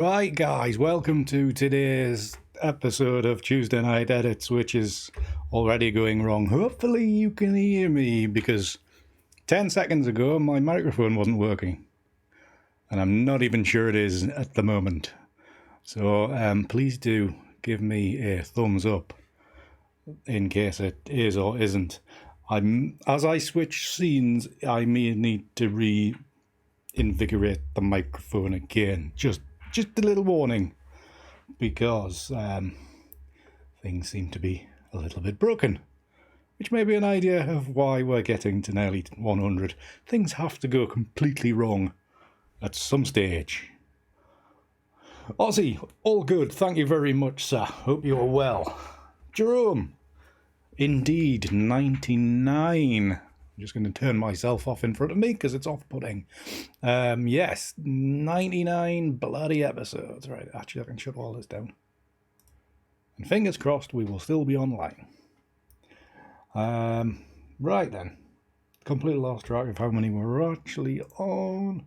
Right, guys, welcome to today's episode of Tuesday Night Edits, which is already going wrong. Hopefully you can hear me, because 10 seconds ago my microphone wasn't working. And I'm not even sure it is at the moment. So please do give me a thumbs up in case it is or isn't. As I switch scenes, I may need to reinvigorate the microphone again. Just a little warning, because things seem to be a little bit broken, which may be an idea of why we're getting to nearly 100. Things have to go completely wrong at some stage. Ozzy, all good, thank you very much, sir. Hope you are well. Jerome, indeed, 99. I'm just going to turn myself off in front of me because it's off-putting. Yes, 99 bloody episodes. Right, actually I can shut all this down. And fingers crossed we will still be online. Right then. Completely lost track of how many we're actually on.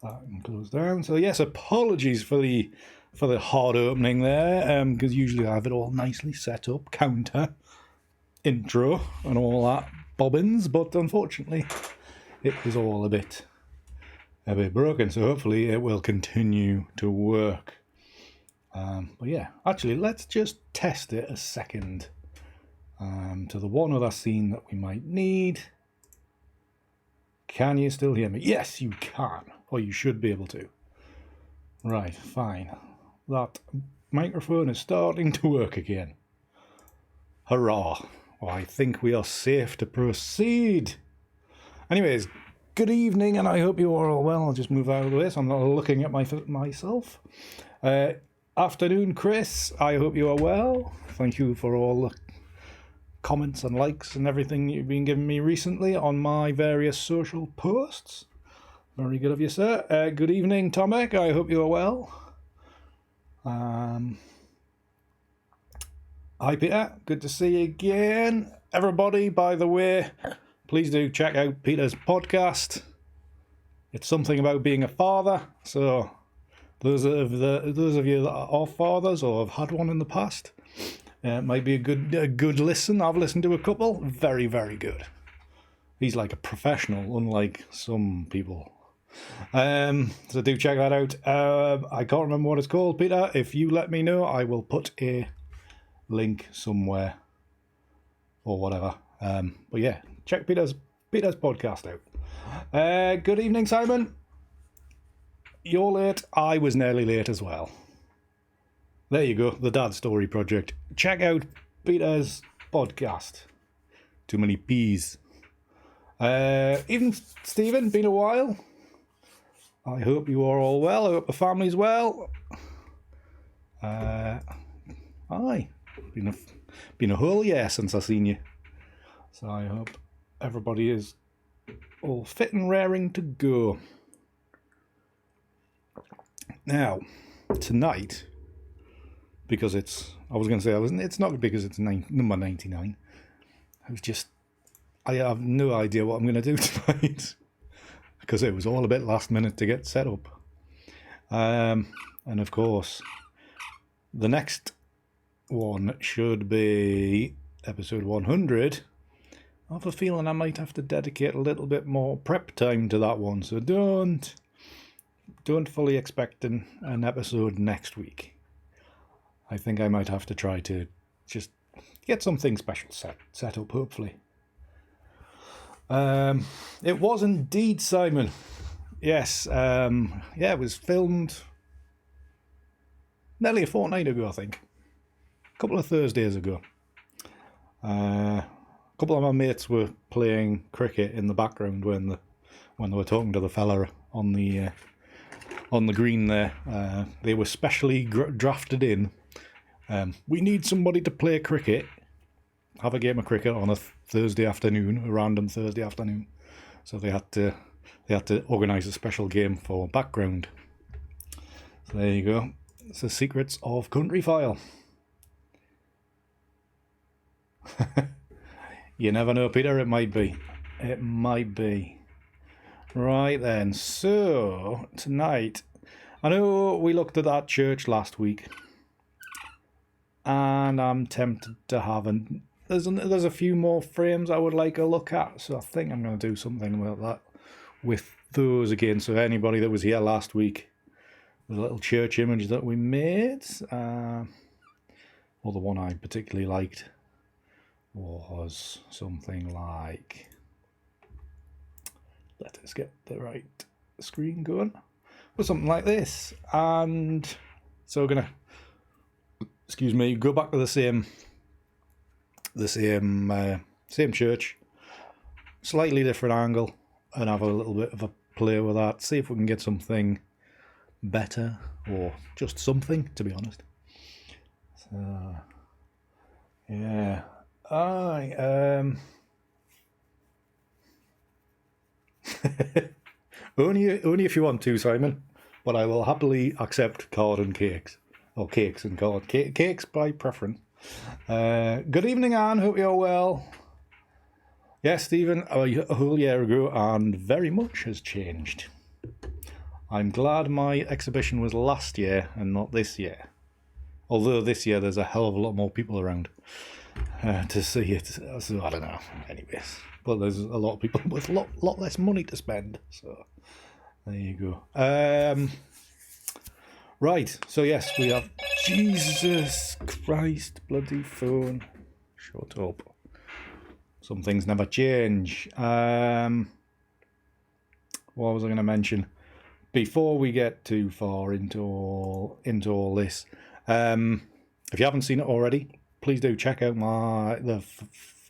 That can close down. So yes, apologies for the hard opening there, because usually I have it all nicely set up, counter, intro, and all that bobbins, but unfortunately it was all a bit broken, so hopefully it will continue to work. But yeah, actually let's just test it a second to the one other scene that we might need. Can you still hear me? Yes, you can, or you should be able to. Right, fine. That microphone is starting to work again. Hurrah! Well, I think we are safe to proceed. Anyways, good evening, and I hope you are all well. I'll just move out of this. I'm not looking at myself. Afternoon, Chris. I hope you are well. Thank you for all the comments and likes and everything you've been giving me recently on my various social posts. Very good of you, sir. Good evening, Tomek. I hope you are well. Hi, Peter. Good to see you again. Everybody, by the way, please do check out Peter's podcast. It's something about being a father. So those of you that are fathers or have had one in the past, it might be a good listen. I've listened to a couple. Very, very good. He's like a professional, unlike some people. So do check that out. I can't remember what it's called, Peter. If you let me know, I will put a link somewhere or whatever. But yeah, check Peter's podcast out. Good evening, Simon. You're late. I was nearly late as well. There you go, the Dad Story Project. Check out Peter's podcast. Too many P's. Even Stephen, been a while. I hope you are all well. I hope the family's well. Aye. Been a whole year since I seen you. So I hope everybody is all fit and raring to go. Now, tonight, because it's not because it's number 99. I have no idea what I'm going to do tonight. Because it was all a bit last minute to get set up. And of course, the next one should be episode 100. I have a feeling I might have to dedicate a little bit more prep time to that one, so don't fully expect an episode next week. I think I might have to try to just get something special set up, hopefully. It was indeed, Simon. Yes, it was filmed nearly a fortnight ago, I think. A couple of Thursdays ago. A couple of my mates were playing cricket in the background when they were talking to the fella on the green there. They were specially drafted in. We need somebody to play cricket. Have a game of cricket on a Thursday afternoon, a random Thursday afternoon. So they had to organise a special game for background. So there you go. It's the secrets of Country File. You never know, Peter. It might be. Right then. So tonight I know we looked at that church last week, and I'm tempted to have there's a few more frames I would like a look at, so I think I'm going to do something about that with those again. So anybody that was here last week, the little church image that we made, or the one I particularly liked, was something like, let us get the right screen going, was something like this. And so we're gonna, excuse me, go back to the same church, slightly different angle, and have a little bit of a play with that, see if we can get something better, or just something, to be honest. So yeah, only if you want to, Simon, but I will happily accept card and cakes, or cakes and card. Cakes by preference. Good evening, Anne, hope you're well. Yes, Stephen, a whole year ago, and very much has changed. I'm glad my exhibition was last year and not this year. Although this year there's a hell of a lot more people around to see it. So I don't know. Anyways, but there's a lot of people with a lot less money to spend. So there you go. Right. So yes, we have. Jesus Christ, bloody phone. Shut up. Some things never change. What was I going to mention? Before we get too far into all this, if you haven't seen it already, please do check out the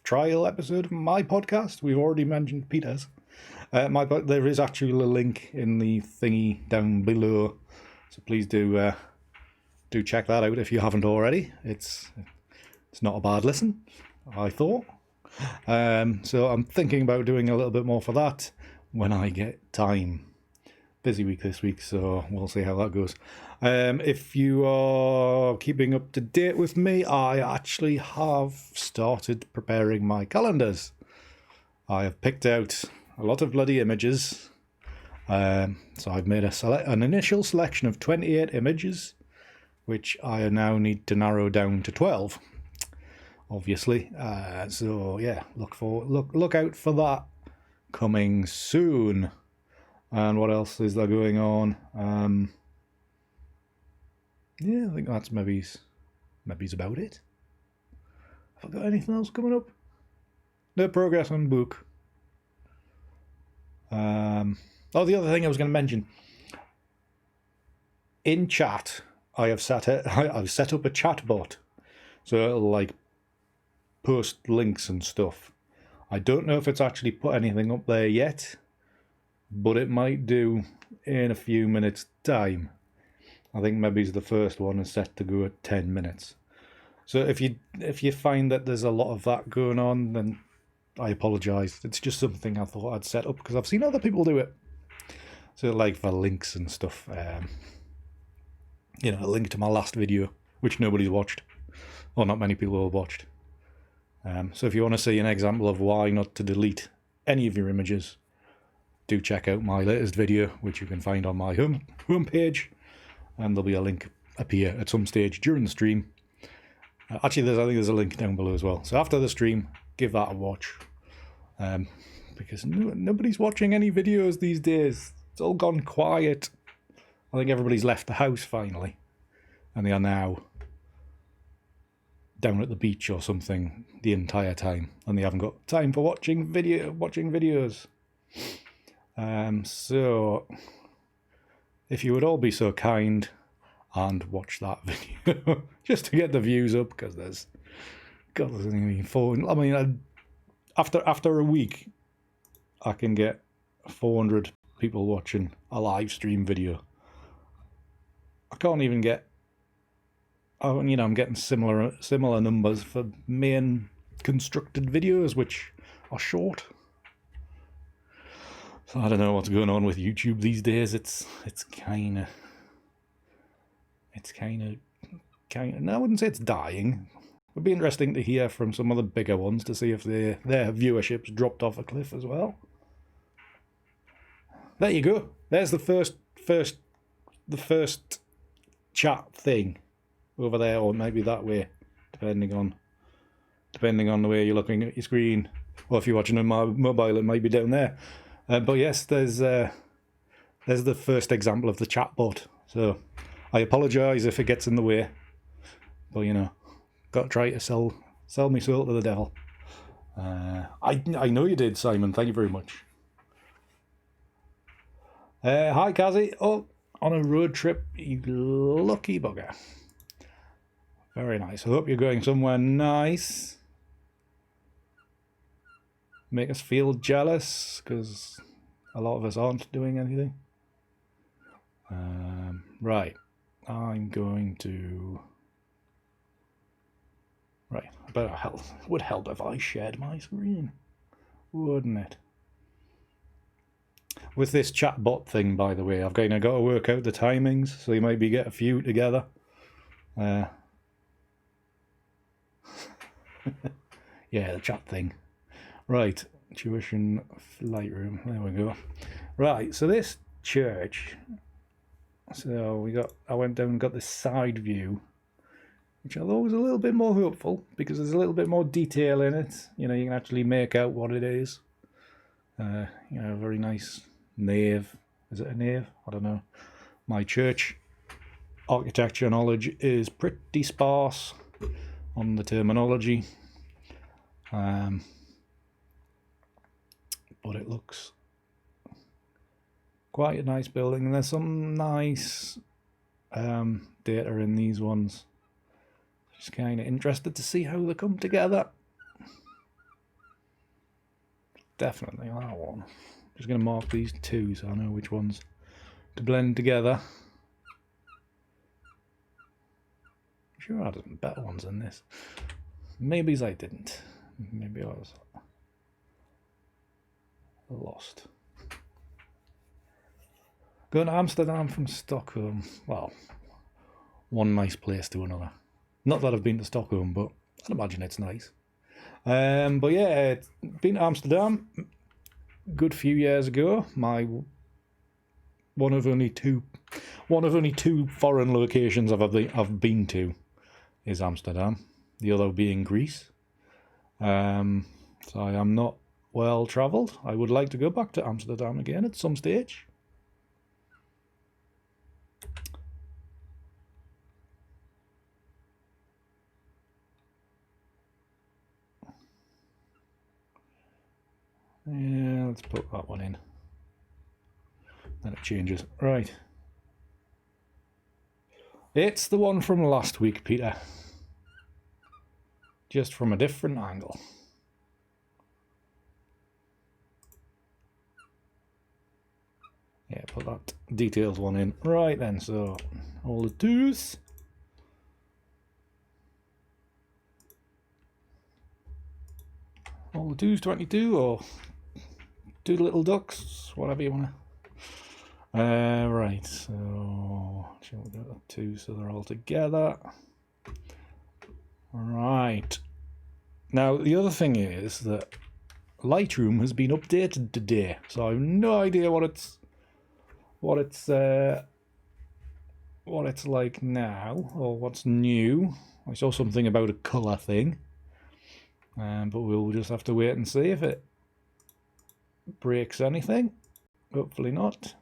trial episode of my podcast. We've already mentioned Peter's. There is actually a link in the thingy down below, so please do check that out if you haven't already. It's not a bad listen, I thought. So I'm thinking about doing a little bit more for that when I get time. Busy week this week, so we'll see how that goes. If you are keeping up to date with me, I actually have started preparing my calendars. I have picked out a lot of bloody images. So I've made an initial selection of 28 images, which I now need to narrow down to 12. Obviously, so yeah, look out for that coming soon. And what else is there going on? Yeah, I think that's maybe's about it. Have I got anything else coming up? No progress on book. The other thing I was going to mention. In chat, I've set up a chat bot, so it'll like post links and stuff. I don't know if it's actually put anything up there yet, but it might do in a few minutes' time. I think maybe the first one is set to go at 10 minutes. So if you find that there's a lot of that going on, then I apologise. It's just something I thought I'd set up because I've seen other people do it. So like for links and stuff, a link to my last video, which nobody's watched, or not many people have watched. So if you want to see an example of why not to delete any of your images, do check out my latest video, which you can find on my homepage, and there'll be a link appear at some stage during the stream. Actually, I think there's a link down below as well. So after the stream, give that a watch, because nobody's watching any videos these days. It's all gone quiet. I think everybody's left the house finally, and they are now down at the beach or something the entire time, and they haven't got time for watching videos. So if you would all be so kind and watch that video just to get the views up, because there's after a week I can get 400 people watching a live stream video. I can't even get, I'm getting similar numbers for main constructed videos, which are short. So I don't know what's going on with YouTube these days. It's kind of. No, I wouldn't say it's dying. It'd be interesting to hear from some of the bigger ones to see if their viewership's dropped off a cliff as well. There you go. There's the first the first chat thing over there, or maybe that way, depending on the way you're looking at your screen. Or if you're watching on my mobile, it might be down there. But yes, there's the first example of the chatbot. So I apologise if it gets in the way. But you know, got to try to sell me soul to the devil. I know you did, Simon. Thank you very much. Hi, Kazi. Oh, on a road trip, you lucky bugger. Very nice. I hope you're going somewhere nice. Make us feel jealous, because a lot of us aren't doing anything. Right. I'm going to... Right. It would help if I shared my screen, wouldn't it? With this chatbot thing, by the way, I've kind of got to work out the timings, so you maybe get a few together. Yeah, the chat thing. Right, tuition Lightroom. There we go. Right, so this church. So I went down and got this side view, which I thought was a little bit more hopeful because there's a little bit more detail in it. You know, you can actually make out what it is. You know, very nice nave. Is it a nave? I don't know. My church architecture knowledge is pretty sparse on the terminology. But it looks quite a nice building, and there's some nice data in these ones. Just kind of interested to see how they come together. Definitely that one. Just going to mark these two so I know which ones to blend together. I'm sure I had some better ones than this. Maybe I didn't. Maybe I was lost. Going to Amsterdam from Stockholm. Well, one nice place to another. Not that I've been to Stockholm, but I'd imagine it's nice. But yeah, been to Amsterdam a good few years ago. My one of only two foreign locations I've been to is Amsterdam. The other being Greece. So I am not well travelled. I would like to go back to Amsterdam again at some stage. Yeah, let's put that one in. Then it changes. Right. It's the one from last week, Peter. Just from a different angle. Yeah, put that details one in. Right then, so all the twos. All the twos, 22, or two little ducks, whatever you want to. Right, so shall we do two so they're all together? Right. Now the other thing is that Lightroom has been updated today, so I have no idea what it's like now or what's new. I saw something about a colour thing, but we'll just have to wait and see if it breaks anything. Hopefully not.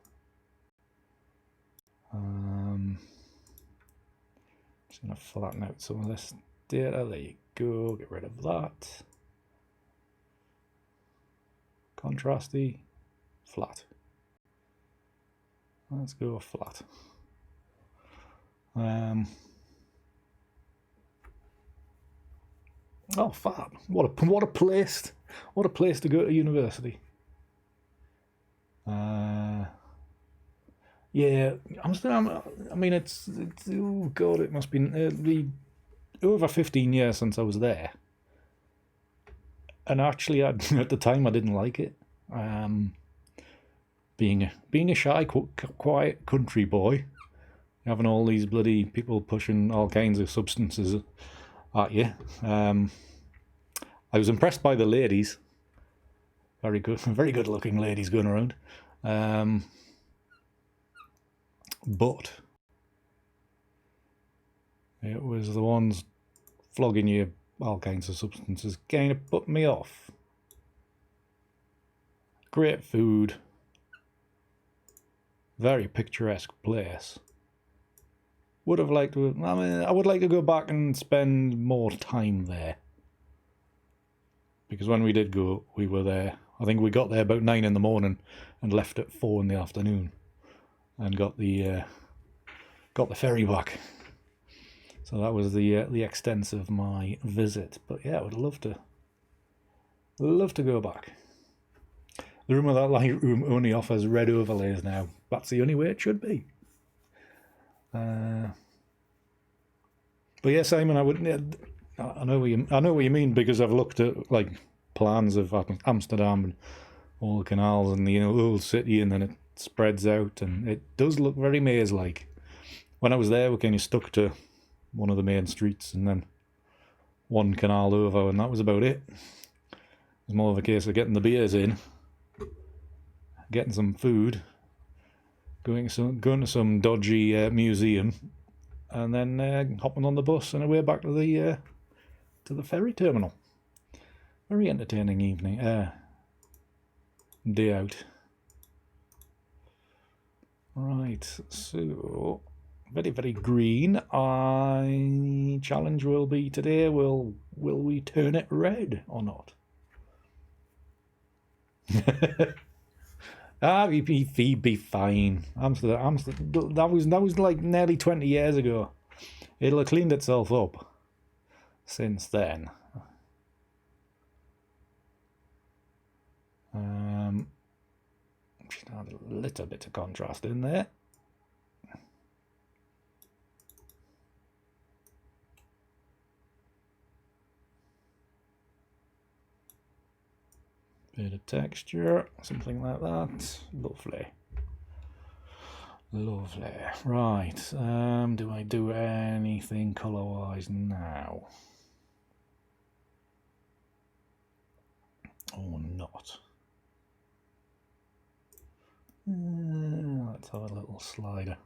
Just gonna flatten out some of this data. There you go. Get rid of that. Contrasty, flat. Let's go flat. Oh, fab! What a place to go to university. Yeah, Amsterdam. I mean, it's oh god, it must be over 15 years since I was there. And actually, at the time, I didn't like it. Being a shy, quiet country boy, having all these bloody people pushing all kinds of substances at you. I was impressed by the ladies. Very good looking ladies going around. but it was the ones flogging you all kinds of substances kind of put me off. Great food, very picturesque place. Would have liked to, I mean, I would like to go back and spend more time there. Because when we did go, we were there. I think we got there about 9 in the morning and left at 4 in the afternoon, and got the ferry back. So that was the extent of my visit. But yeah, I would love to go back. The room of that light room only offers red overlays now. That's the only way it should be. But yeah, Simon, I know what you mean, because I've looked at like plans of Amsterdam and all the canals and the old city, and then it spreads out, and it does look very maze-like. When I was there, we kind of stuck to one of the main streets and then one canal over, and that was about it. It was more of a case of getting the beers in, getting some food, going to some dodgy museum, and then hopping on the bus and away back to the ferry terminal. Very entertaining evening, day out. Right, so very, very green. Challenge will be today, will we turn it red or not? He'd be fine. Amsterdam, that was like nearly 20 years ago. It'll have cleaned itself up since then. Add a little bit of contrast in there. Bit of texture, something like that. Lovely. Lovely. Right. Do I do anything colour-wise now? Or not? Let's have a little slider.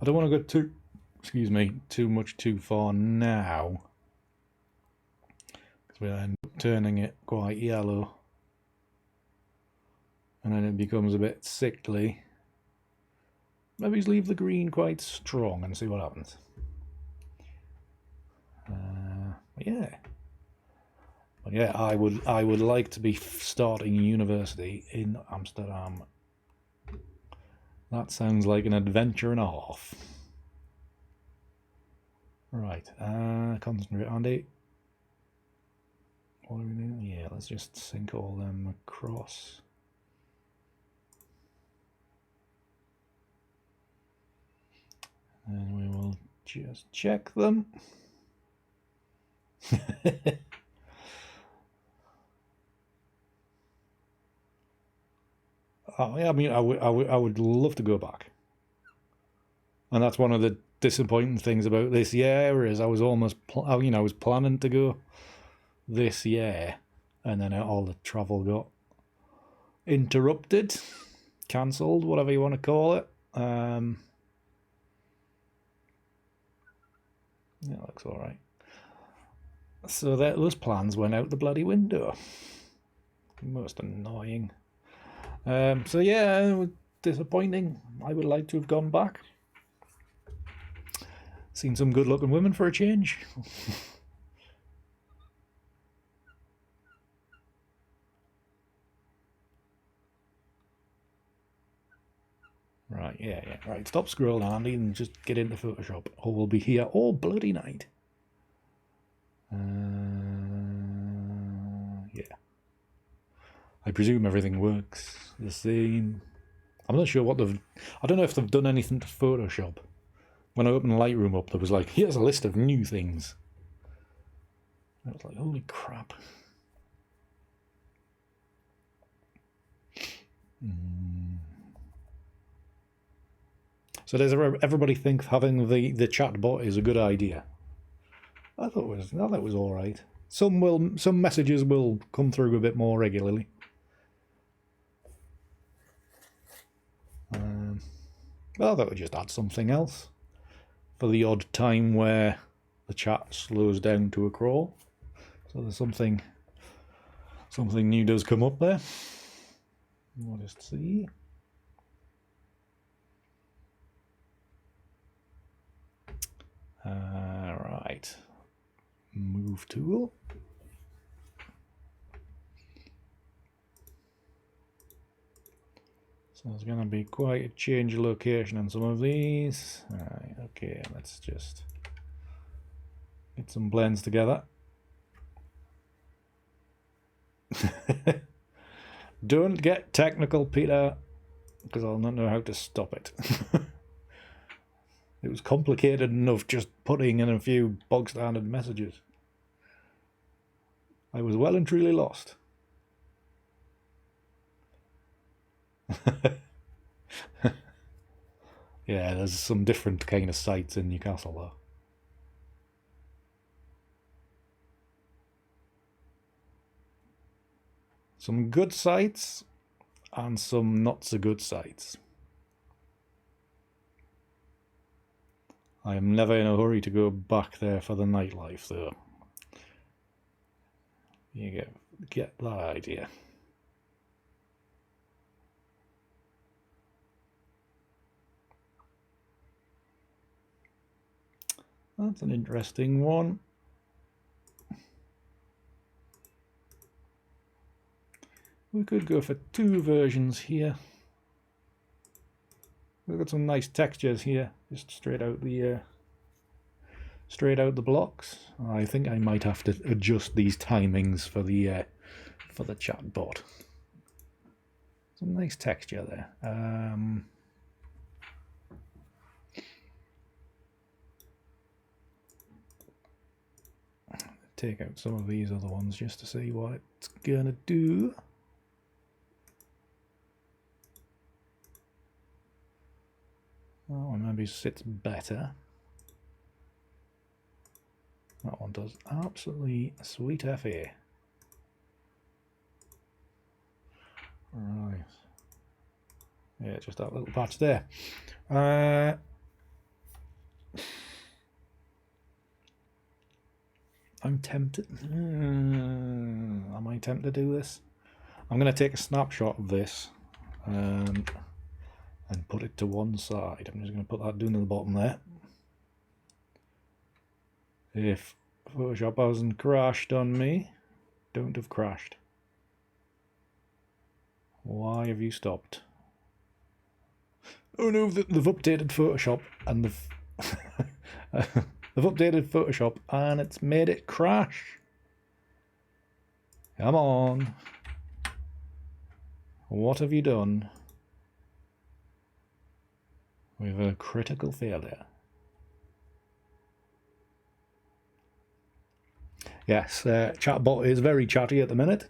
I don't want to go too much too far now, because we end up turning it quite yellow, and then it becomes a bit sickly. Maybe leave the green quite strong and see what happens. But yeah, I would like to be starting university in Amsterdam. That sounds like an adventure and a half. Right, concentrate, Andy. What are we doing? Yeah, let's just sync all them across. And we will just check them. Oh, yeah, I mean, I would love to go back, and that's one of the disappointing things about this year is I was almost, I was planning to go this year, and then all the travel got interrupted, cancelled, whatever you want to call it. Yeah, looks all right. So those plans went out the bloody window. Most annoying. So yeah, it was disappointing. I would like to have gone back. Seen some good looking women for a change. Right, yeah. Right, stop scrolling, Andy, and just get into Photoshop, or we'll be here all bloody night. Yeah. I presume everything works. The scene. I'm not sure what I don't know if they've done anything to Photoshop. When I opened Lightroom up, there was like, here's a list of new things. I was like, holy crap. So does everybody think having the chat bot is a good idea? I thought it was all right. Some messages will come through a bit more regularly. Well, that would just add something else for the odd time where the chat slows down to a crawl. So there's something new does come up there. We'll just see. Right. Move tool. So there's going to be quite a change of location on some of these. Alright, okay, let's just get some blends together. Don't get technical, Peter, because I'll not know how to stop it. It was complicated enough just putting in a few bog standard messages. I was well and truly lost. Yeah, there's some different kind of sites in Newcastle though. Some good sites and some not so good sites. I am never in a hurry to go back there for the nightlife though. You get that idea. That's an interesting one. We could go for 2 versions here. We've got some nice textures here, just straight out the blocks. I think I might have to adjust these timings for the chat bot. Some nice texture there. Take out some of these other ones just to see what it's gonna do. Oh, maybe sits better. That one does absolutely sweet FA. Right. Yeah, just that little patch there. I'm tempted. Am I tempted to do this? I'm going to take a snapshot of this and put it to one side. I'm just going to put that down at the bottom there. If Photoshop hasn't crashed on me, don't have crashed. Why have you stopped? Oh no, they've updated Photoshop and they've updated Photoshop and it's made it crash. Come on. What have you done? We have a critical failure. Yes, chatbot is very chatty at the minute.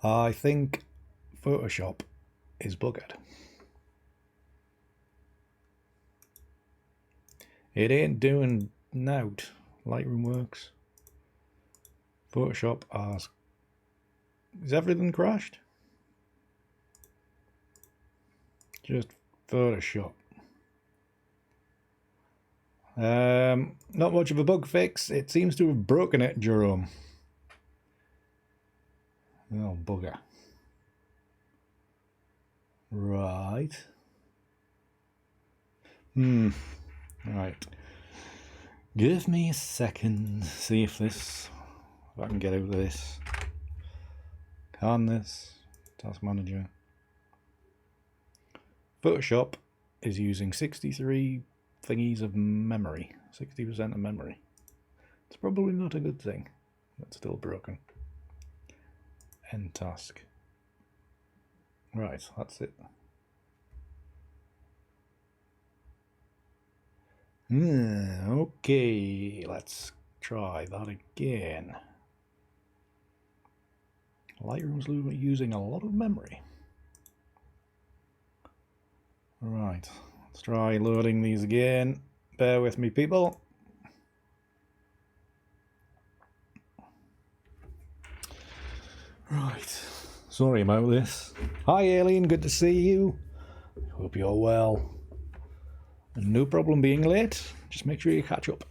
I think Photoshop is buggered. It ain't doing nout. Lightroom works. Photoshop has... Is everything crashed? Just Photoshop. Not much of a bug fix. It seems to have broken it, Jerome. Oh, bugger. Right. Right. Give me a second. See if I can get out of this. Can this? Task Manager. Photoshop is using 63 thingies of memory. 60% of memory. It's probably not a good thing. That's still broken. End task. Right, that's it. Okay, let's try that again. Lightroom's using a lot of memory. Right, let's try loading these again. Bear with me, people. Right. Sorry about this. Hi Alien, good to see you. Hope you're well. No problem being late. Just make sure you catch up.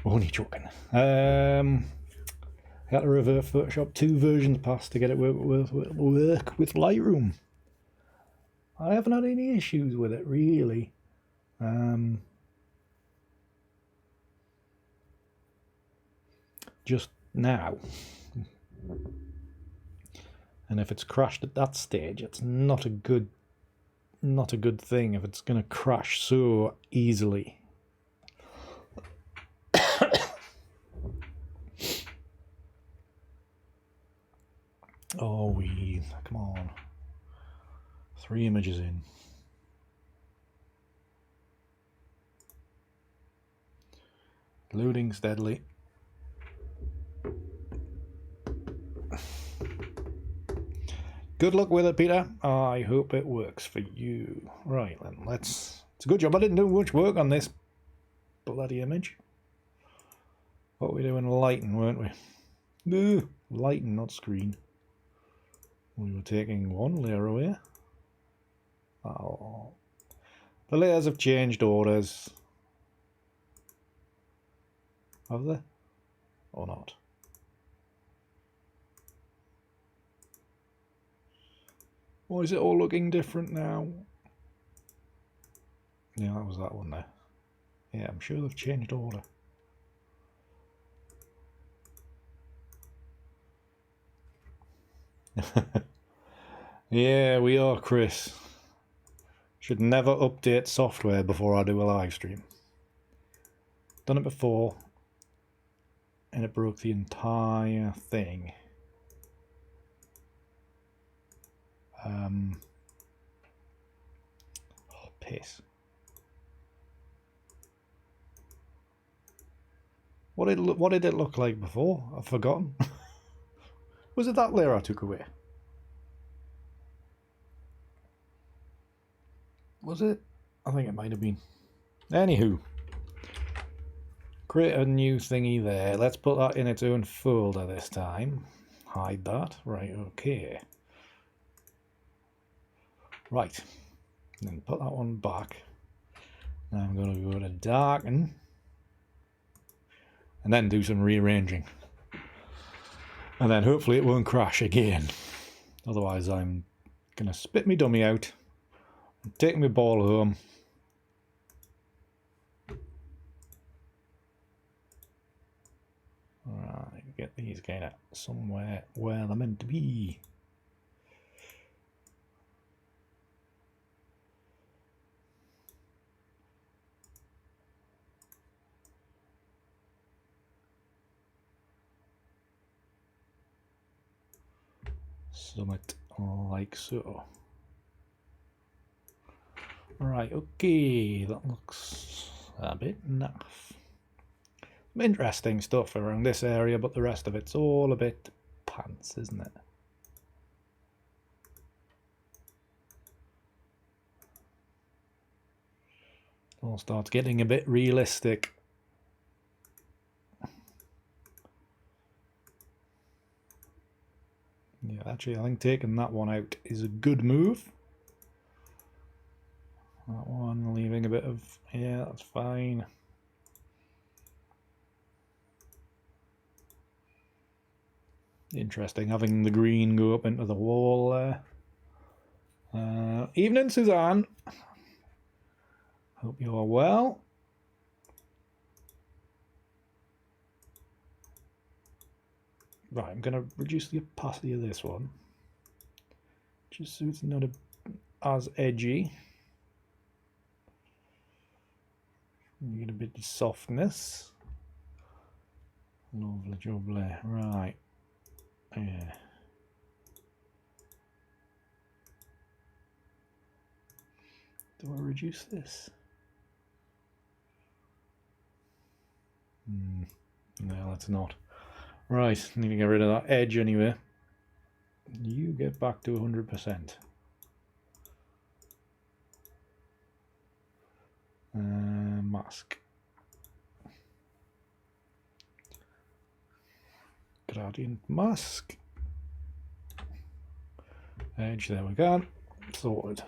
Only joking. I had to revert Photoshop 2 versions past to get it work with Lightroom. I haven't had any issues with it really. Just now. And if it's crashed at that stage, it's not a good thing if it's going to crash so easily. Oh, come on. 3 images in. Loading steadily. Good luck with it, Peter. I hope it works for you. Right, then it's a good job I didn't do much work on this bloody image. What were we doing? Lighting, weren't we? No, lighting, not screen. We were taking one layer away. Oh, the layers have changed orders. Have they? Or not? Why is it all looking different now? Yeah, that was that one there. Yeah, I'm sure they've changed order. Yeah, we are, Chris. Should never update software before I do a live stream. Done it before, and it broke the entire thing. Oh, piss. What did it look like before? I've forgotten. Was it that layer I took away? Was it? I think it might have been. Anywho. Create a new thingy there. Let's put that in its own folder this time. Hide that. Right, okay. Right. Then put that one back. Now I'm going to go to darken. And then do some rearranging. And then hopefully it won't crash again. Otherwise I'm going to spit my dummy out. Take my ball home. Alright, get these kind of somewhere where they're meant to be. Somewhat like so. Right, okay, that looks a bit naff. Some interesting stuff around this area, but the rest of it's all a bit pants, isn't it? It all starts getting a bit realistic. Yeah, actually, I think taking that one out is a good move. That one leaving a bit of, yeah, that's fine. Interesting having the green go up into the wall there. Evening, Suzanne. Hope you are well. Right, I'm going to reduce the opacity of this one, just so it's not as edgy. You get a bit of softness. Lovely jubbly. Right. Yeah. Do I reduce this? No, let's not. Right, need to get rid of that edge anyway. You get back to 100%. Mask. Gradient mask. edge. There we go. Sorted.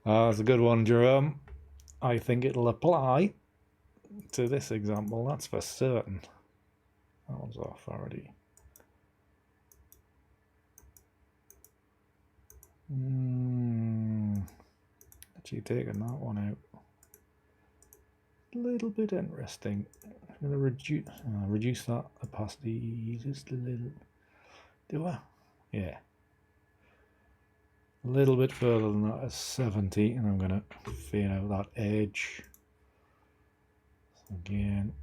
That's a good one, Jerome. I think it'll apply to this example, that's for certain. That one's off already. Actually taking that one out. A little bit interesting. I'm going to reduce that opacity just a little. Do I? Yeah. A little bit further than that is 70, and I'm going to fade out that edge. Again.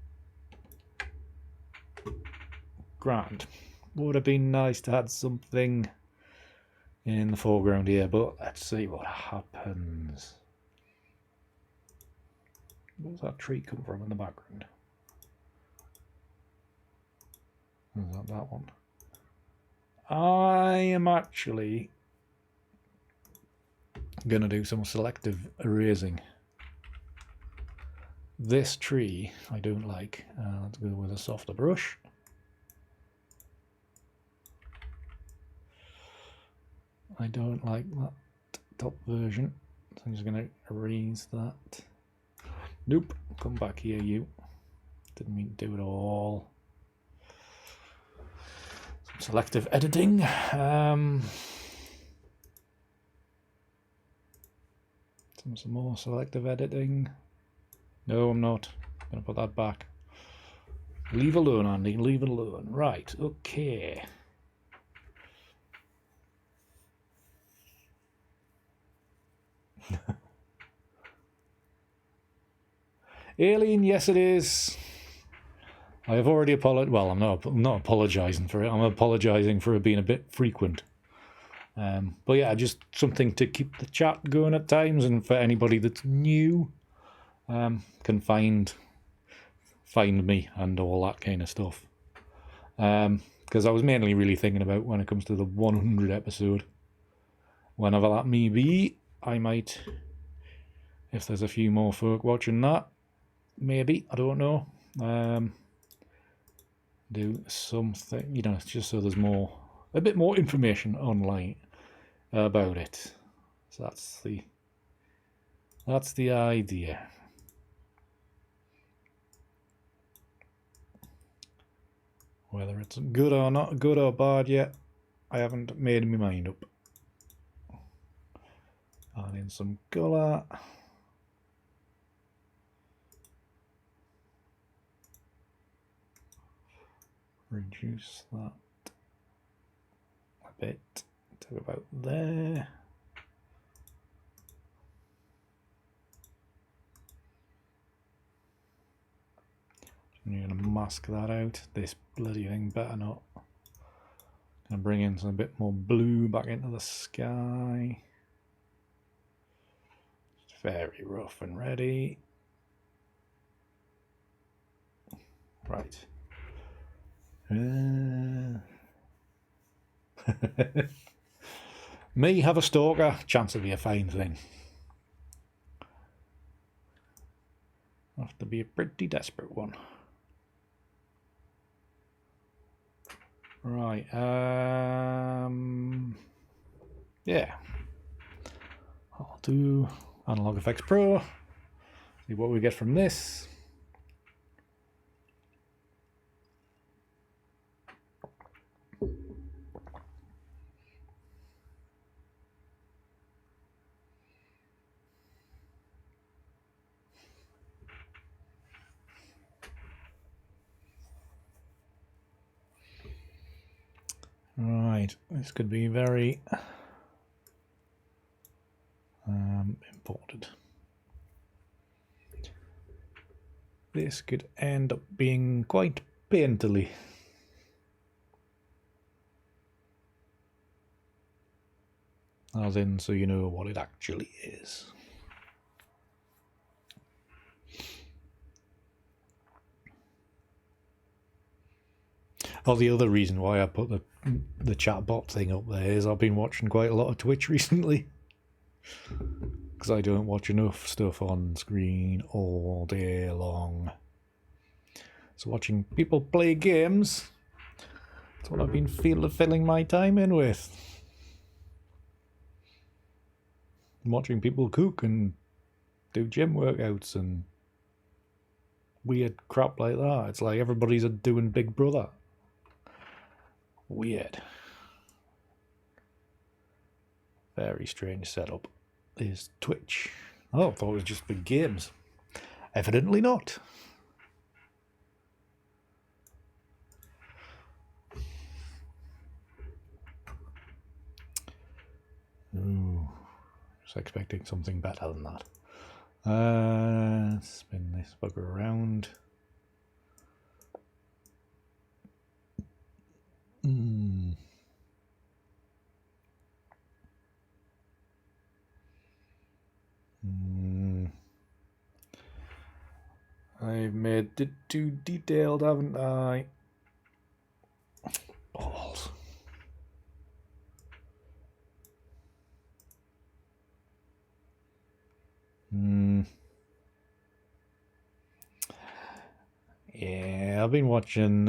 Grand. Would have been nice to have something in the foreground here, but let's see what happens. Where's that tree come from in the background? Is that one? I am actually going to do some selective erasing. This tree I don't like. Let's go with a softer brush. I don't like that top version, so I'm just going to erase that. Nope, come back here, you. Didn't mean to do it all. Some selective editing. Some more selective editing. No, I'm not. I'm going to put that back. Leave alone, Andy. Leave it alone. Right, okay. Alien, yes it is. I have already apologized. Well, I'm not apologizing for it. I'm apologizing for it being a bit frequent. But yeah, just something to keep the chat going at times, and for anybody that's new, can find me and all that kind of stuff. Because I was mainly really thinking about when it comes to the 100 episode, whenever that may be, I might, if there's a few more folk watching that, maybe, I don't know, do something, you know, just so there's a bit more information online about it. So that's the idea. Whether it's good or not, good or bad yet, I haven't made my mind up. Add in some colour. Reduce that a bit to about there. I'm going to mask that out. This bloody thing better not. Going to bring in a bit more blue back into the sky. It's very rough and ready. Right. Me have a stalker, chance of be a fine thing. Have to be a pretty desperate one. Right, yeah. I'll do Analog Efex Pro, see what we get from this. Right, this could be very important. This could end up being quite painterly. As in, so you know what it actually is. Oh, the other reason why I put the chatbot thing up there is I've been watching quite a lot of Twitch recently. Because I don't watch enough stuff on screen all day long. So watching people play games That's what I've been filling my time in with. Watching people cook and do gym workouts and weird crap like that. It's like everybody's doing Big Brother. Weird. Very strange setup. Is Twitch. Oh, I thought it was just for games. Evidently not. Ooh, just expecting something better than that. Spin this bugger around. I've made it too detailed, haven't I? Balls. Yeah, I've been watching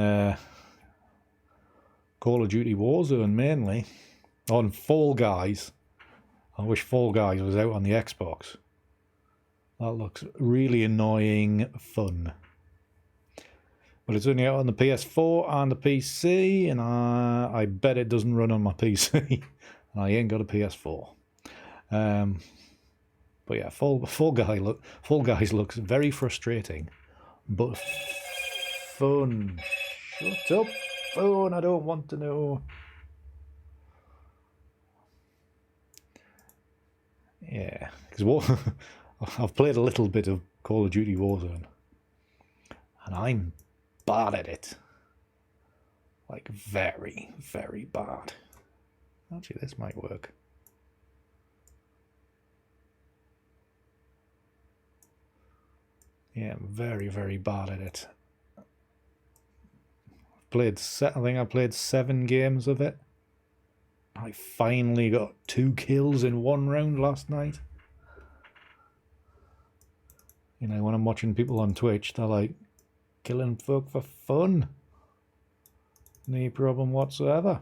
Call of Duty Warzone mainly on Fall Guys. I wish Fall Guys was out on the Xbox. That looks really annoying fun. But it's only out on the PS4 and the PC, and I bet it doesn't run on my PC. And I ain't got a PS4. But yeah, Fall Guys looks very frustrating, but fun. Shut up, phone! I don't want to know. Yeah, because I've played a little bit of Call of Duty Warzone, and I'm bad at it. Like very, very bad. Actually, this might work. Yeah, I'm very, very bad at it. I think I played 7 games of it. I finally got 2 kills in 1 round last night. You know, when I'm watching people on Twitch, they're like, killing folk for fun. No problem whatsoever.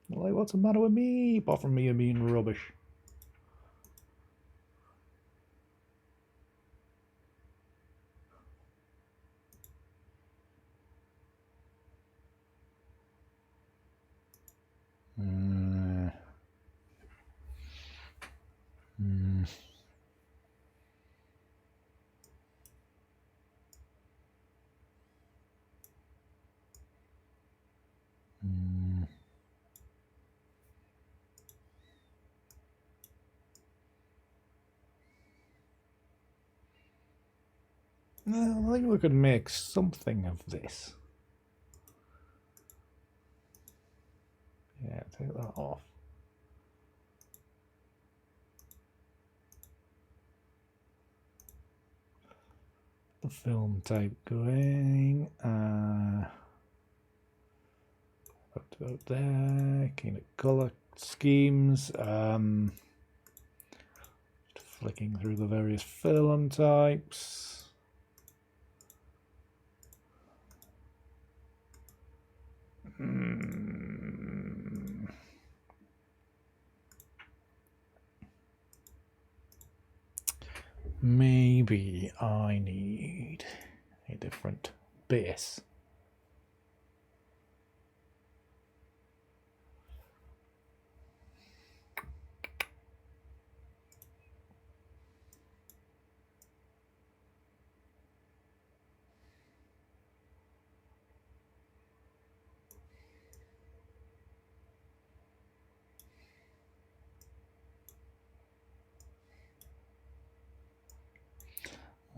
They're like, what's the matter with me? Apart from me being rubbish. Well, I think we could make something of this. Yeah, take that off. The film type going. Out there. Kind of color schemes. Just flicking through the various film types. Maybe I need a different base.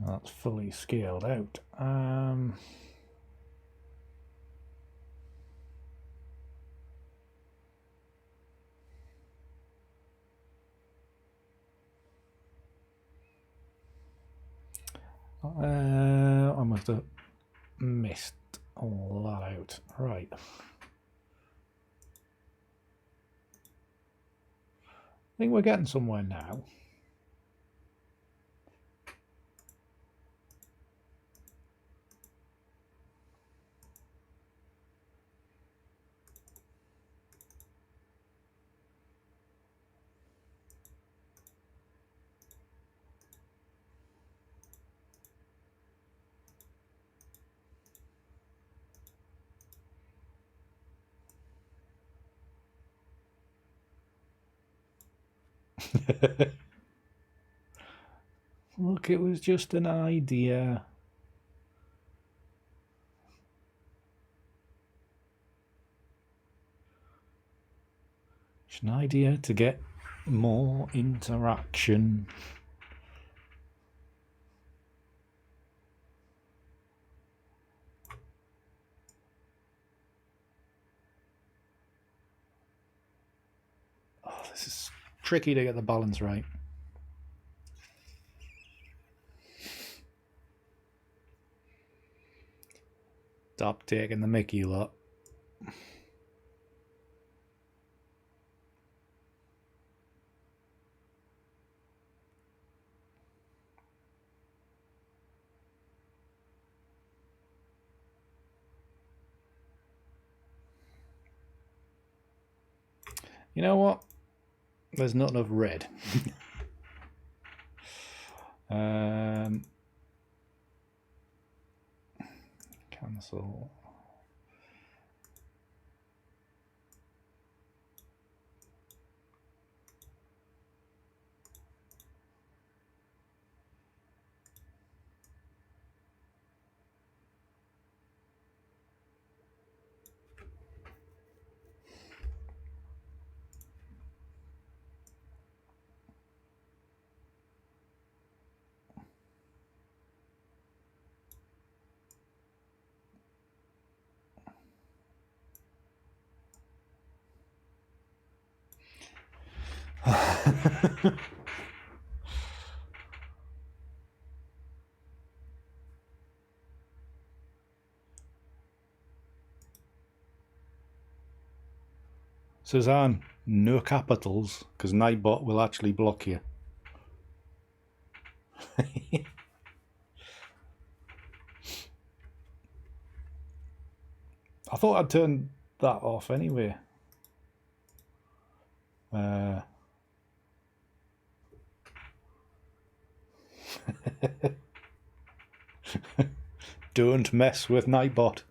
That's fully scaled out. I must have missed all that out. Right. I think we're getting somewhere now. Look, it was just an idea. It's an idea to get more interaction. Oh, this is tricky to get the balance right. Stop taking the mickey, lot. You know what? There's not enough red. Cancel. Suzanne, no capitals, because Nightbot will actually block you. I thought I'd turn that off anyway. Don't mess with Nightbot.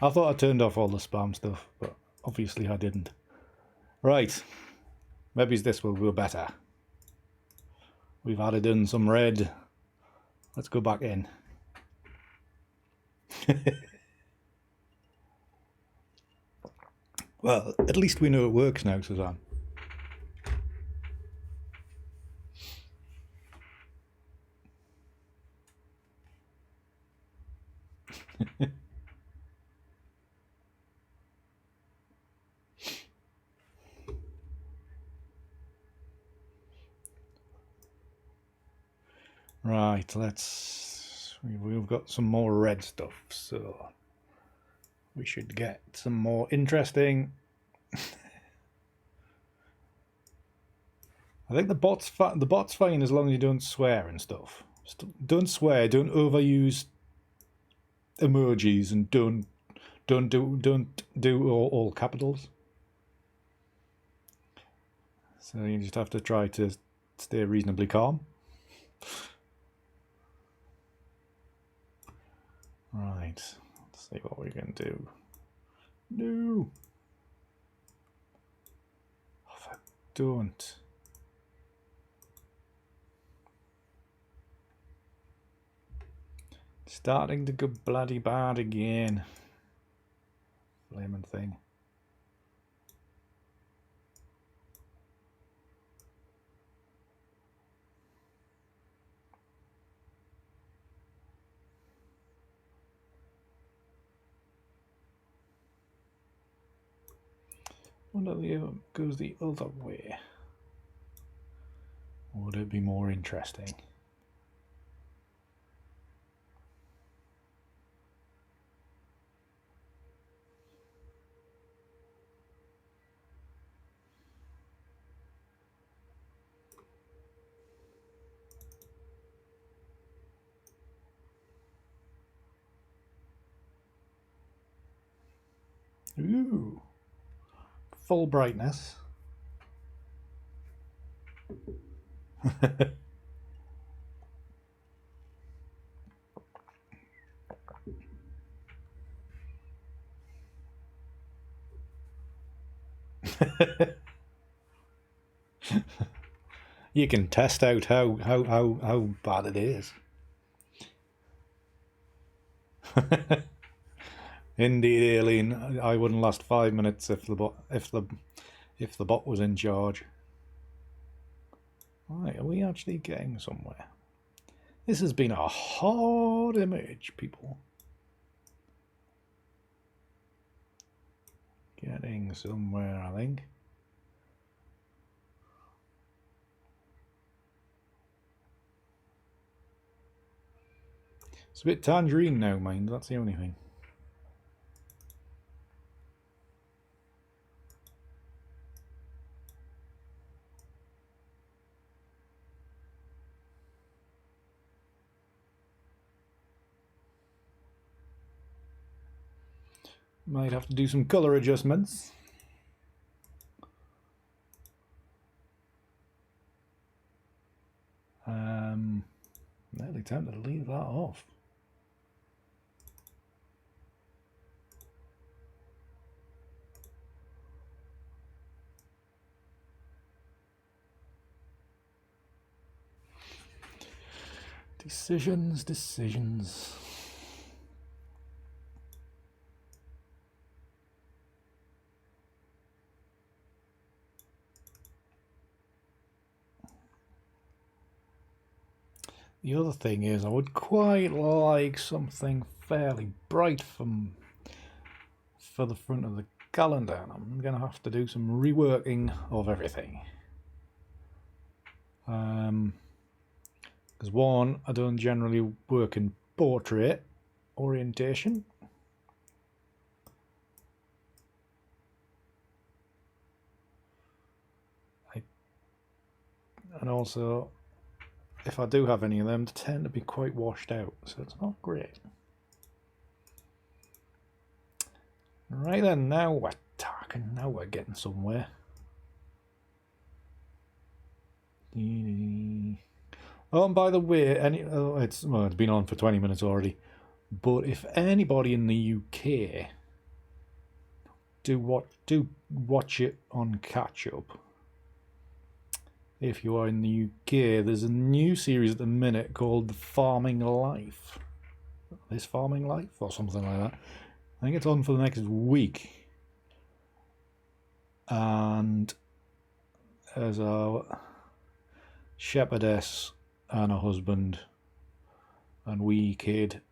I thought I turned off all the spam stuff, but obviously I didn't. Right, maybe this will go better. We've added in some red. Let's go back in. Well, at least we know it works now, Suzanne. Right, we've got some more red stuff, so we should get some more interesting. I think the bot's fine as long as you don't swear and stuff. Just don't swear, don't overuse emojis, and don't do all capitals. So you just have to try to stay reasonably calm. Right, let's see what we can do. No! Oh, don't. Starting to go bloody bad again. Flaming thing. I wonder if it goes the other way. Would it be more interesting? Ooh, full brightness. You can test out how bad it is. Indeed, Aileen, I wouldn't last 5 minutes if the bot was in charge. Right, are we actually getting somewhere? This has been a hard image, people. Getting somewhere, I think. It's a bit tangerine now, mind. That's the only thing. Might have to do some colour adjustments. Nearly tempted to leave that off. Decisions. The other thing is, I would quite like something fairly bright for the front of the calendar. I'm going to have to do some reworking of everything. Because one, I don't generally work in portrait orientation. And also, if I do have any of them, they tend to be quite washed out, so it's not great. Right then, now we're talking, now we're getting somewhere. Oh, and by the way, it's been on for 20 minutes already, but if anybody in the UK do watch it on catch up. If you are in the UK, there's a new series at the minute called The Farming Life. This Farming Life or something like that. I think it's on for the next week. And there's a shepherdess and a husband and wee kid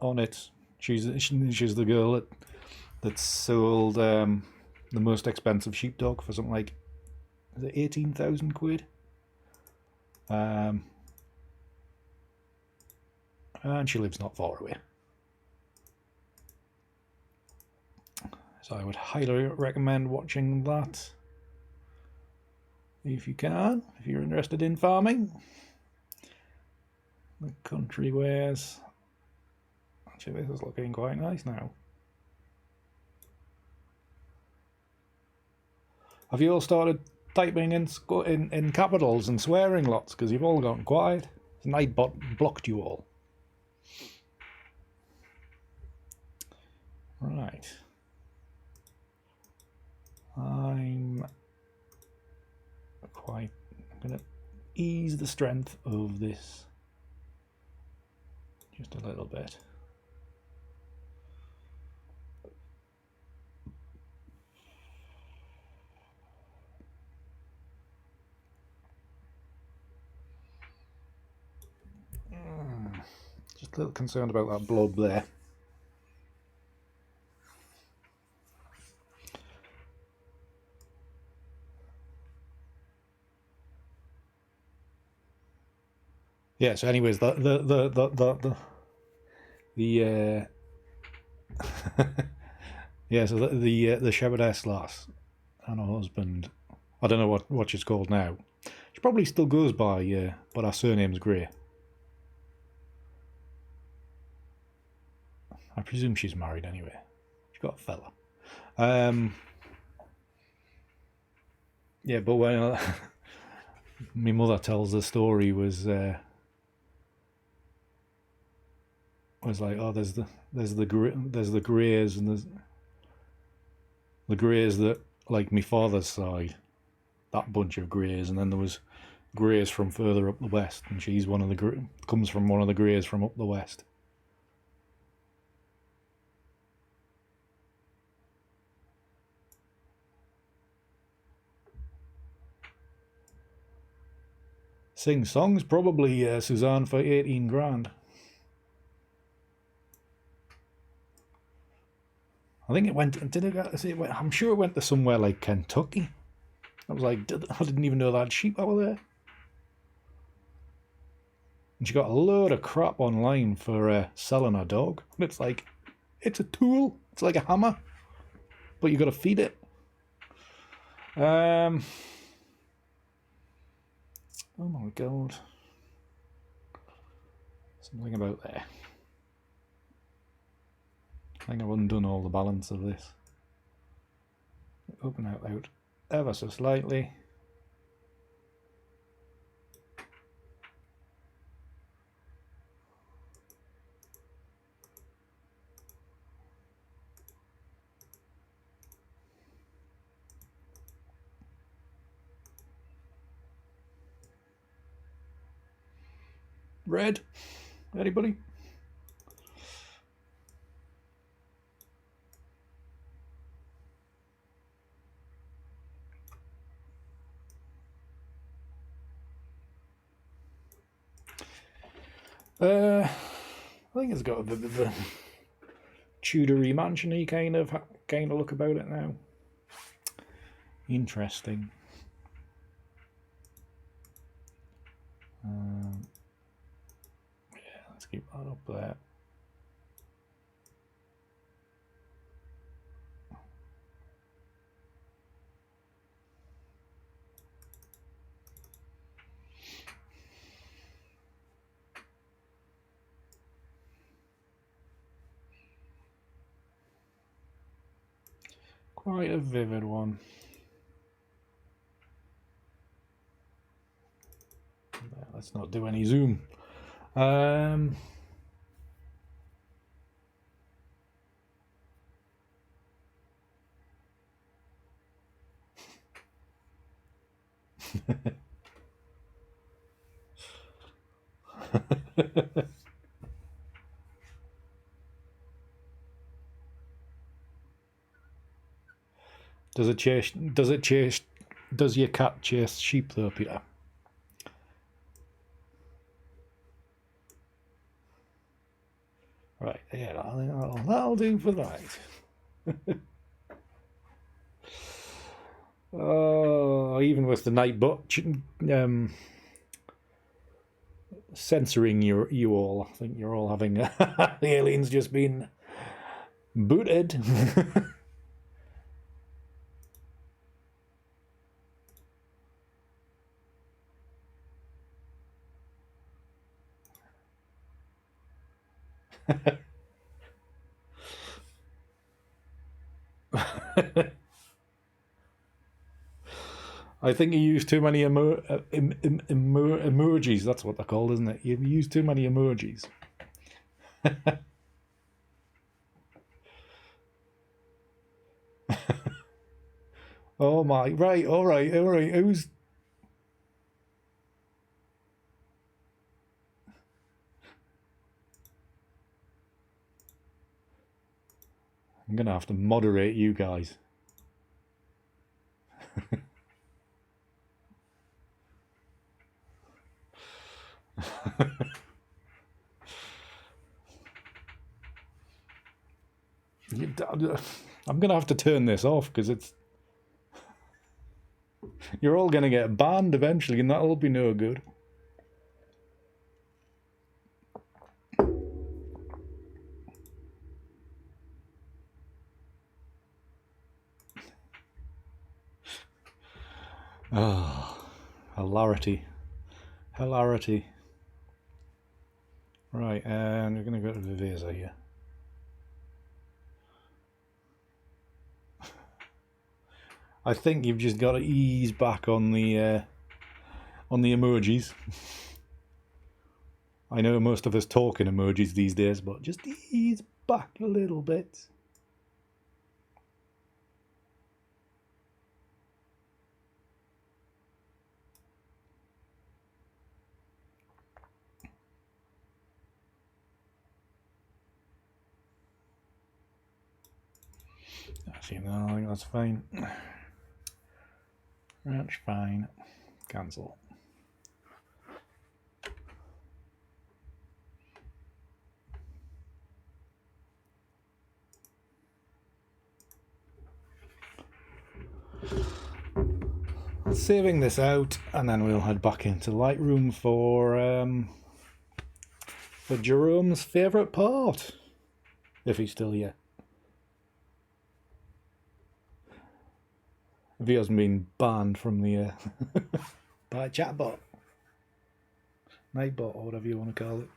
on it. She's the girl that sold the most expensive sheepdog for something like, is it 18,000 quid? And she lives not far away. So I would highly recommend watching that if you can, if you're interested in farming. The country wears. Actually, this is looking quite nice now. Have you all started typing in capitals and swearing lots because you've all gotten quiet? Nightbot blocked you all. Right. I'm going to ease the strength of this just a little bit. Just a little concerned about that blob there. Yeah, so anyways, the yeah, so the shepherdess lass and her husband, I don't know what she's called now. She probably still goes by, but her surname's Gray. I presume she's married anyway. She's got a fella. Yeah, but when my mother tells the story was like, oh, there's the Greys and there's the Greys that, like my father's side, that bunch of greys, and then there was greys from further up the west, and she's comes from one of the greys from up the west. Sing songs, probably Suzanne for 18 grand. I think it went. I'm sure it went to somewhere like Kentucky. I was like, I didn't even know that sheep over there. And she got a load of crap online for selling her dog. And it's like, it's a tool. It's like a hammer, but you got to feed it. Oh my god. Something about there. I think I've undone all the balance of this. Open out ever so slightly. Red? Anybody? I think it's got a bit of a Tudory mansion-y kind of look about it now. Interesting. Yeah, let's keep that up there. Quite a vivid one. Let's not do any zoom. Does your cat chase sheep though, Peter? Right, yeah, that'll do for that. Oh, even with the night censoring you all, I think you're all having the alien's just been booted. I think you use too many emojis. That's what they're called, isn't it? You use too many emojis. Oh my! Right, all right. Who's? I'm gonna have to moderate you guys. I'm gonna have to turn this off because you're all gonna get banned eventually, and that'll be no good. Oh, hilarity. Right, and we're going to go to the Visa here. I think you've just got to ease back on the emojis. I know most of us talk in emojis these days, but just ease back a little bit. Actually, no, I think that's fine. That's fine. Cancel. Saving this out, and then we'll head back into Lightroom for Jerome's favourite part, if he's still here. If he hasn't been banned from the by chatbot, nightbot, or whatever you want to call it.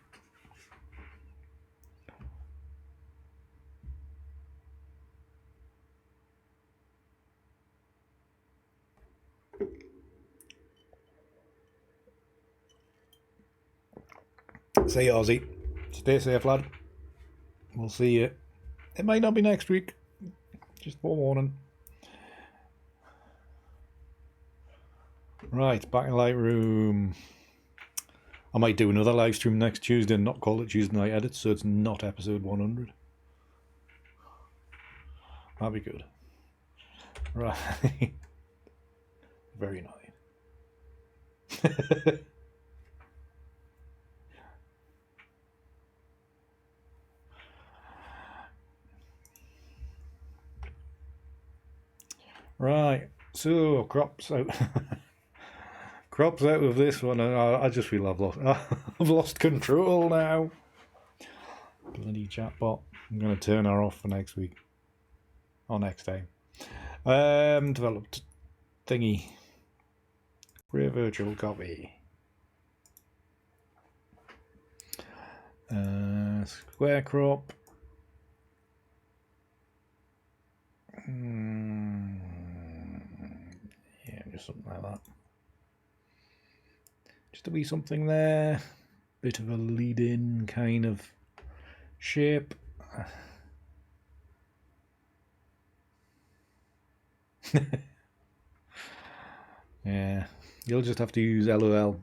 See you, Aussie. Stay safe, lad. We'll see you. It might not be next week. Just forewarning. Right, back in Lightroom. I might do another live stream next Tuesday and not call it Tuesday Night Edits, so it's not episode 100. That'd be good. Right. Very nice. Right, so crops out. Crops out of this one, and I just feel I've lost control now. Bloody chatbot. I'm going to turn her off for next week. Or next time. Developed thingy. Create virtual copy. Square crop. Yeah, just something like that. Just to be something there. Bit of a lead-in kind of shape. Yeah, you'll just have to use LOL.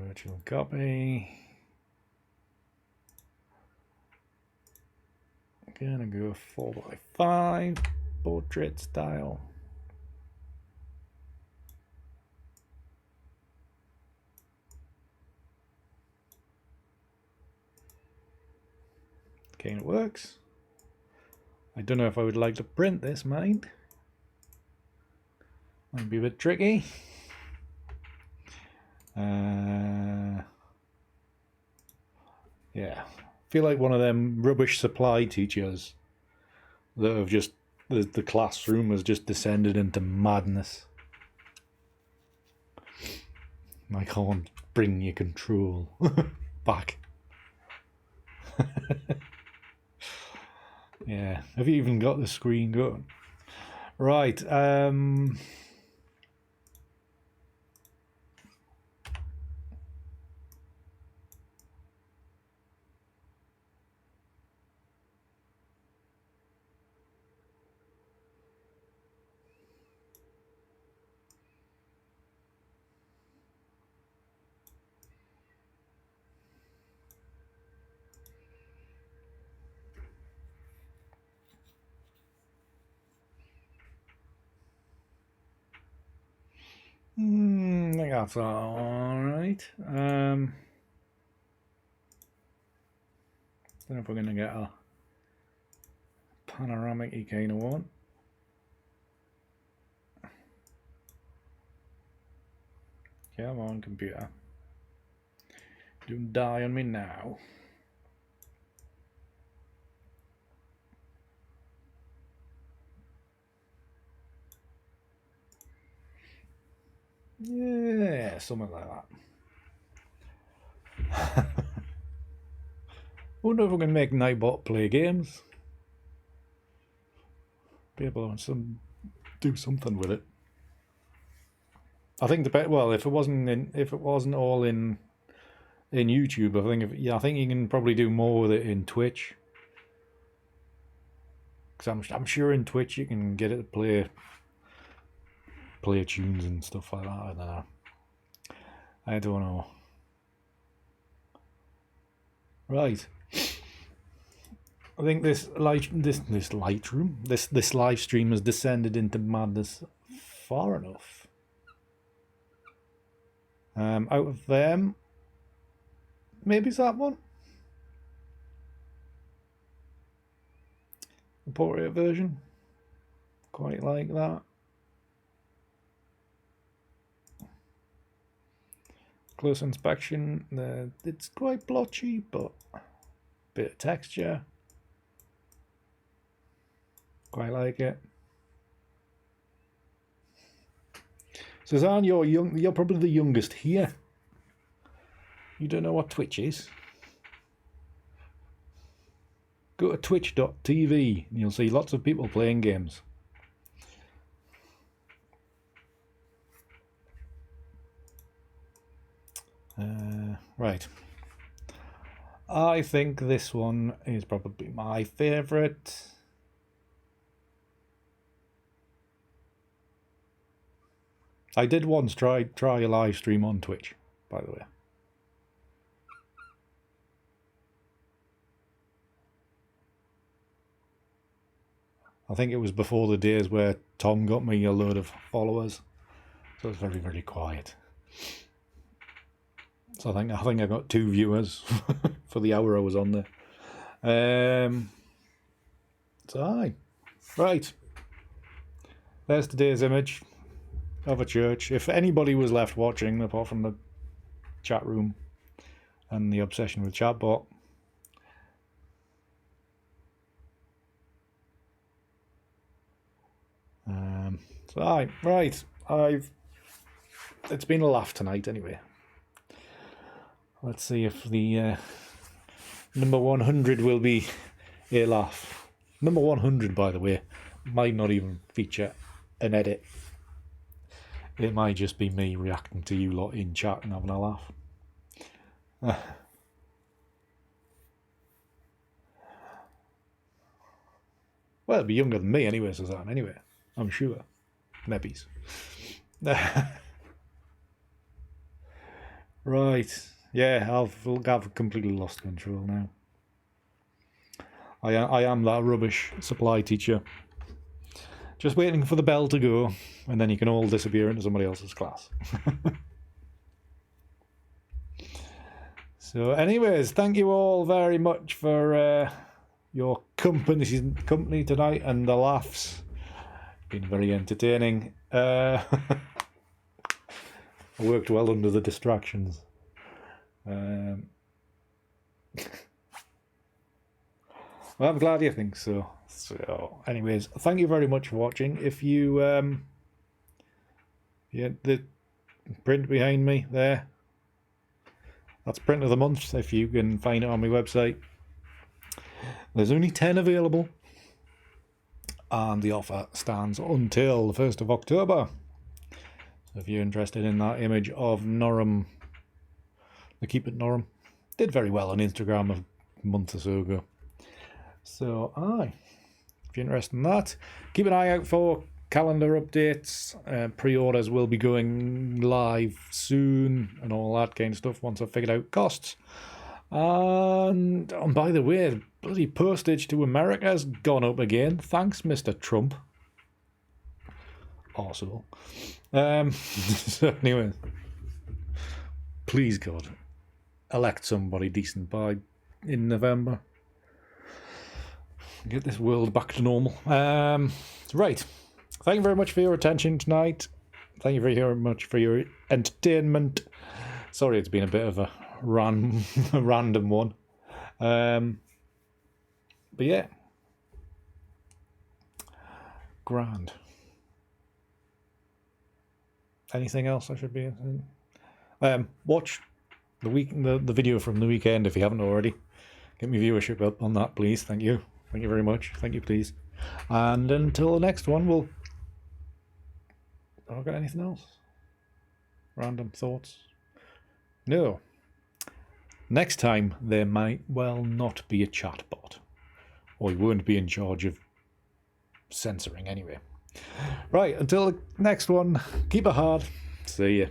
Virtual copy. Gonna go 4x5 portrait style. Okay, it works. I don't know if I would like to print this, mind. Might be a bit tricky. Yeah, feel like one of them rubbish supply teachers that have just the classroom has just descended into madness. I can't bring your control back. Yeah, have you even got the screen going? Right, I think that's alright. Don't know if we're going to get a panoramic-y kind of one. Come on, computer. Don't die on me now. Yeah, something like that. Wonder if we can make Nightbot play games. Be able to do something with it. I think if it wasn't all in YouTube, I think you can probably do more with it in Twitch. Because I'm sure in Twitch you can get it to play tunes and stuff like that. I don't know. Right. I think this live stream has descended into madness far enough. Out of them, maybe it's that one. The portrait version. Quite like that. Close inspection, it's quite blotchy, but a bit of texture. Quite like it. Suzanne, you're probably the youngest here. You don't know what Twitch is? Go to twitch.tv and you'll see lots of people playing games. Right. I think this one is probably my favourite. I did once try a live stream on Twitch, by the way. I think it was before the days where Tom got me a load of followers, so it was very, very quiet. So I think I got 2 viewers for the hour I was on there. So aye, right. There's today's image of a church. If anybody was left watching, apart from the chat room and the obsession with chatbot, so aye, right. It's been a laugh tonight anyway. Let's see if the number 100 will be a laugh. Number 100, by the way, might not even feature an edit. It might just be me reacting to you lot in chat and having a laugh. Well, it'll be younger than me anyway, Suzanne, anyway. I'm sure. Maybe's. Right. Yeah, I've completely lost control now. I am that rubbish supply teacher. Just waiting for the bell to go, and then you can all disappear into somebody else's class. So anyways, thank you all very much for your company tonight and the laughs. Been very entertaining. I worked well under the distractions. Well, I'm glad you think so. So, anyways, thank you very much for watching. If you, the print behind me there, that's print of the month, if you can find it on my website. There's only 10 available, and the offer stands until the 1st of October. So if you're interested in that image of Norham, the Keep It Norham, did very well on Instagram a month or so ago. So, aye, if you're interested in that, keep an eye out for calendar updates. Pre-orders will be going live soon and all that kind of stuff once I've figured out costs. And by the way, bloody postage to America has gone up again. Thanks, Mr. Trump. Also. So anyway, please God, elect somebody decent in November. Get this world back to normal. Right. Thank you very much for your attention tonight. Thank you very much for your entertainment. Sorry, it's been a bit of a random one. But yeah. Grand. Anything else I should be in? Watch the video from the weekend if you haven't already. Get me viewership up on that, please. Thank you. Thank you very much. Thank you, please. And until the next one, have I got anything else? Random thoughts? No. Next time, there might well not be a chatbot. Or you won't be in charge of censoring anyway. Right, until the next one, keep it hard. See ya.